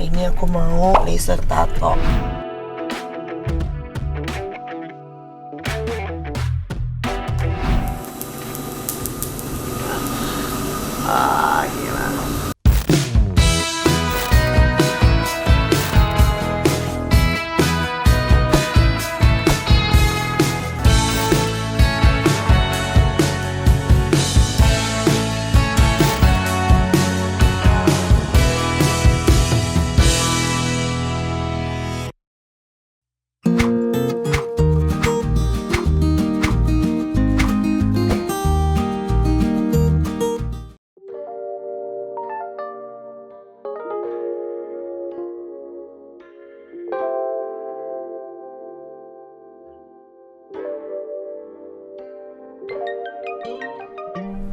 Hari ini aku mau laser tato. Gila.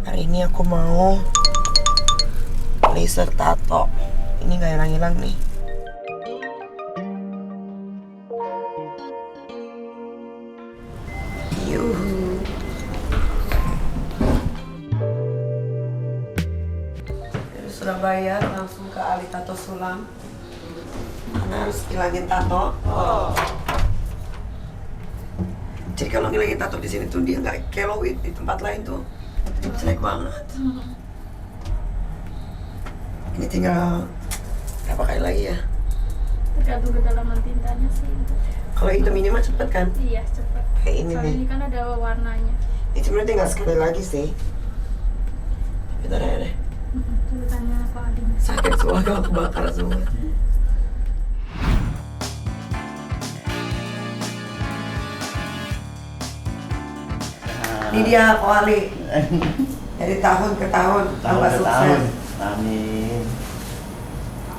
Hari ini aku mau laser tato. Ini gak hilang-hilang nih. Yuhu. Dari Surabaya langsung ke Ali Tato Sulam. Karena harus hilangin tato. Jadi kalau ngilangin tato di sini tuh dia nggak keloid, di tempat lain tuh jelek banget. Ini tinggal berapa kali lagi ya? Tergantung kedalaman tintanya sih. Kalau hitam ini mah cepet kan? Iya cepet. Kayak ini Soalnya nih. ini kan ada warnanya. Ini sebenarnya tinggal sekali lagi sih. Bentar ya deh. Coba tanya Pak Adi. Sakit semua kalau kebakar semua. Ini dia Ko Ali. Dari tahun ke tahun tambah sukses. Amin.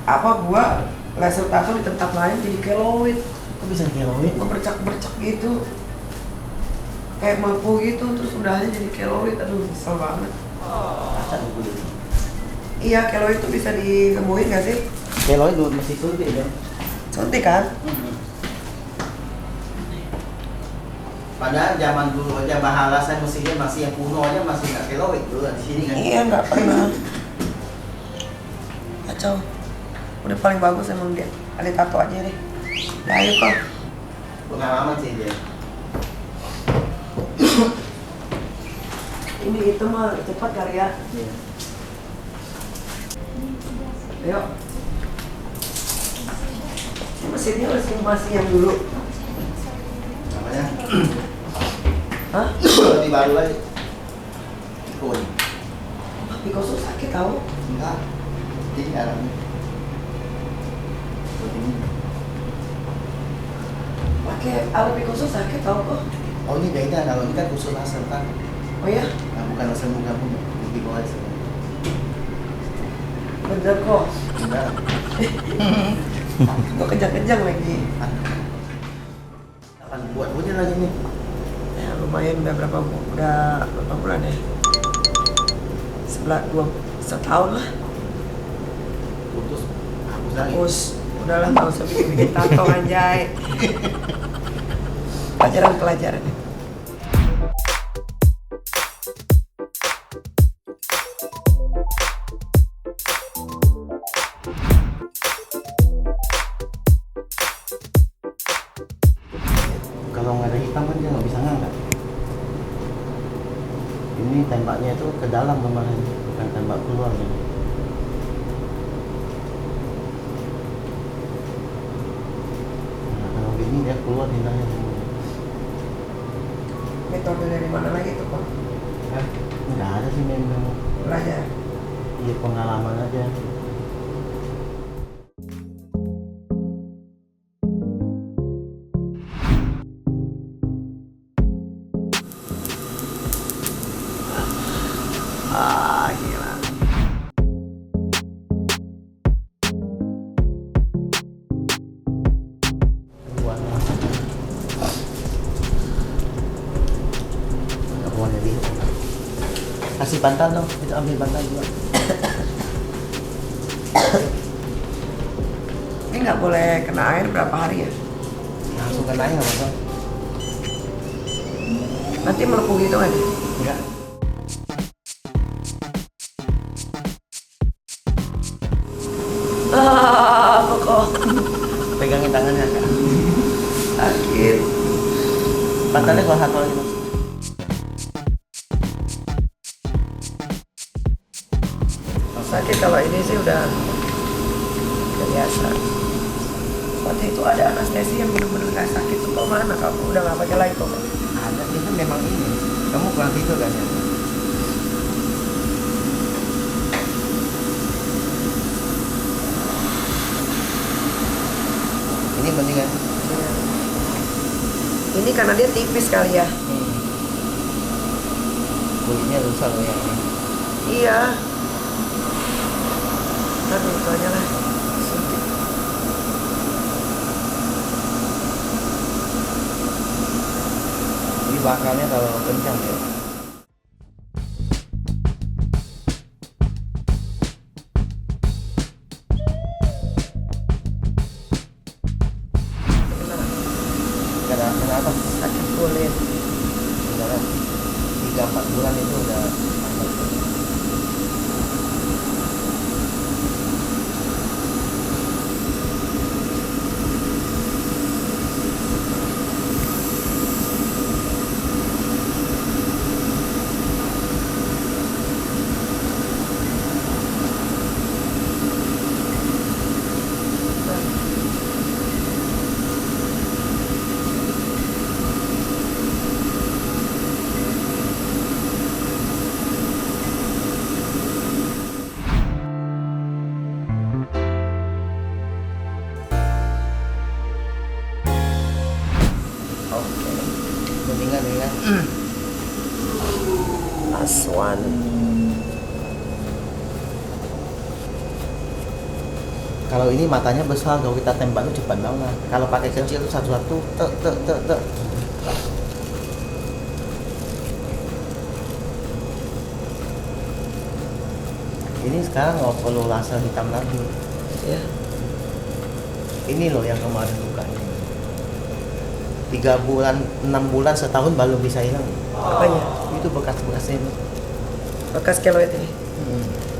Apa gua laser tato di tempat lain jadi keloid, Kok bisa keloid? bercak-bercak gitu, kayak melepuh gitu, terus udahnya jadi keloid. Aduh, kesel banget. Masa dulu. Iya, keloid itu bisa disembuhin nggak sih? Keloid dulu masih suntik ya. Suntik kan? Padahal zaman dulu aja bahala saya mestinya masih yang kuno aja masih nggak keloid dulu di sini kan. Iya, nggak pernah. Kacau. Udah paling bagus emang dia. Ada tato aja deh. Nah, ayo kok. Pengalaman sih dia. Ini itu mah cepat kali ya. Iya. Ayo. Ini mesinnya masih yang dulu. Namanya Hah? lebih baru lagi. Ikon. Tapi kosong sakit tau? Enggak. Ini arahnya. Ini. Pakai alat Picasso sakit tau kok. Oh ini beda, kalau ini kan khusus laser kan. Oh ya? Nah, bukan laser muka pun, lebih bawah laser. Bener kok. Enggak. Gue kejang-kejang lagi. Kapan buat-buatnya lagi nih? Ya lumayan udah berapa bulan ya? Setahun lah. Putus. Hapus lagi. Terus udahlah nggak usah bikin tato anjay. Pelajaran. Kalau nggak ada hitam kan dia nggak bisa ngangkat. Ini tembaknya itu ke dalam kemarin, bukan tembak keluar gitu. Nah, kalau gini dia keluar tintanya semua. Metode dari mana lagi tuh kok? Nggak ada sih memang. Belajar. Iya pengalaman aja. Gila. Warna. Nggak boleh lihat. Kasih bantal dong, itu ambil bantal juga. Ini nggak boleh kena air berapa hari ya? Langsung kena nggak apa-apa. Nanti melepuh gitu kan? Enggak. Pokoknya batalnya kalau satu lagi. Sakit kalau ini sih udah biasa. Waktu itu ada anestesi yang benar-benar nggak sakit tuh kok mana kamu udah nggak pakai lagi kok? Ada itu memang ini. Kamu kurang tidur kan ya? Ini mendingan. Iya. Ini karena dia tipis kali ya. Kulitnya rusak loh yang ini. Iya. Aduh itu aja lah. Suntik. Ini bakalnya kalau kencang ya. Kenapa? Sakit kulit. Sekarang 3-4 bulan itu udah mendingan ya. Last one. Kalau ini matanya besar, kalau kita tembak itu cepat banget. Kalau pakai kecil itu satu-satu, tek. Ini sekarang nggak perlu laser hitam lagi. Ya. Ini loh yang kemarin lukanya. 3 bulan, 6 bulan, setahun baru bisa hilang. Apanya? Itu bekas-bekasnya itu. Bekas keloid ini.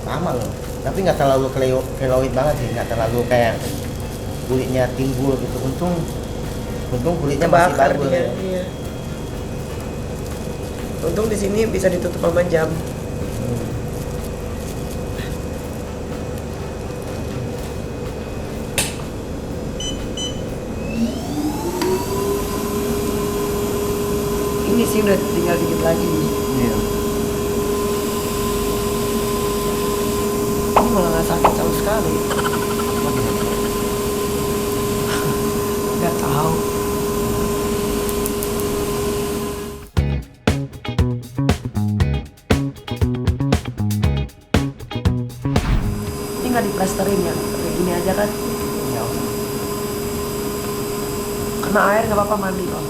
Sama loh. Tapi nggak terlalu keloid banget sih, nggak terlalu kayak kulitnya timbul gitu. Untung kulitnya masih Kebakar bagus. dia. Ya. Iya. Untung di sini bisa ditutup sama jam. Ini sih udah tinggal dikit lagi nih. Iya. Ini malah nggak sakit sama sekali. Nggak tahu. Ini nggak diplasterin ya, kayak gini aja kan? Iya. Kena air nggak apa-apa mandi kok.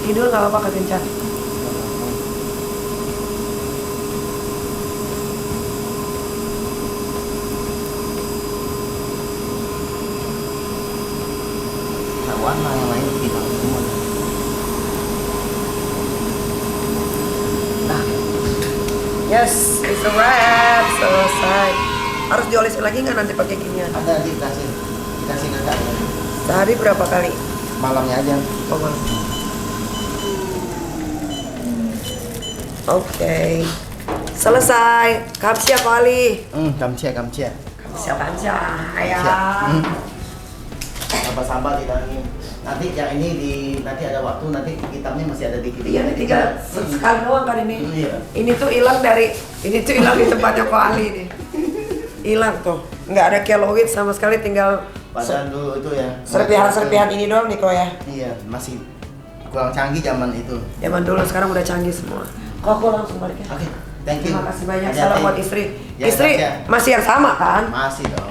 Tidur nggak apa-apa kekencan. Nah, warna yang lain tidak semua. Nah, yes, it's a wrap, selesai. Harus diolesin lagi nggak nanti pakai ginian? Ada dikasih kakak. Sehari berapa kali? Malamnya aja. Oh, malam. Oke, selesai. Kamsia kali. Kamcia. Kamsia ya. Sabar di dalam ini. Nanti yang ini nanti ada waktu, nanti hitamnya masih ada dikit. Iya, ini tinggal sekali doang kan ini. Iya. Ini tuh hilang di tempatnya Ko Ali nih. Hilang tuh, nggak ada keloid sama sekali, tinggal Padahal dulu itu ya. serpihan ini doang nih Ko ya. Iya, masih kurang canggih zaman itu. Zaman dulu, sekarang udah canggih semua. Kok aku langsung balik ya? Oke, thank you. Terima kasih banyak. Hati-hati. Salam buat istri. Ya, Istri ya. masih yang sama kan? Masih dong.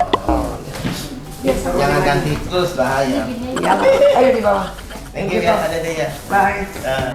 Biasa Jangan ganti terus bahaya. Gini Ya, ayo di bawah. Thank you ya, ada deh ya. Bye. Eh.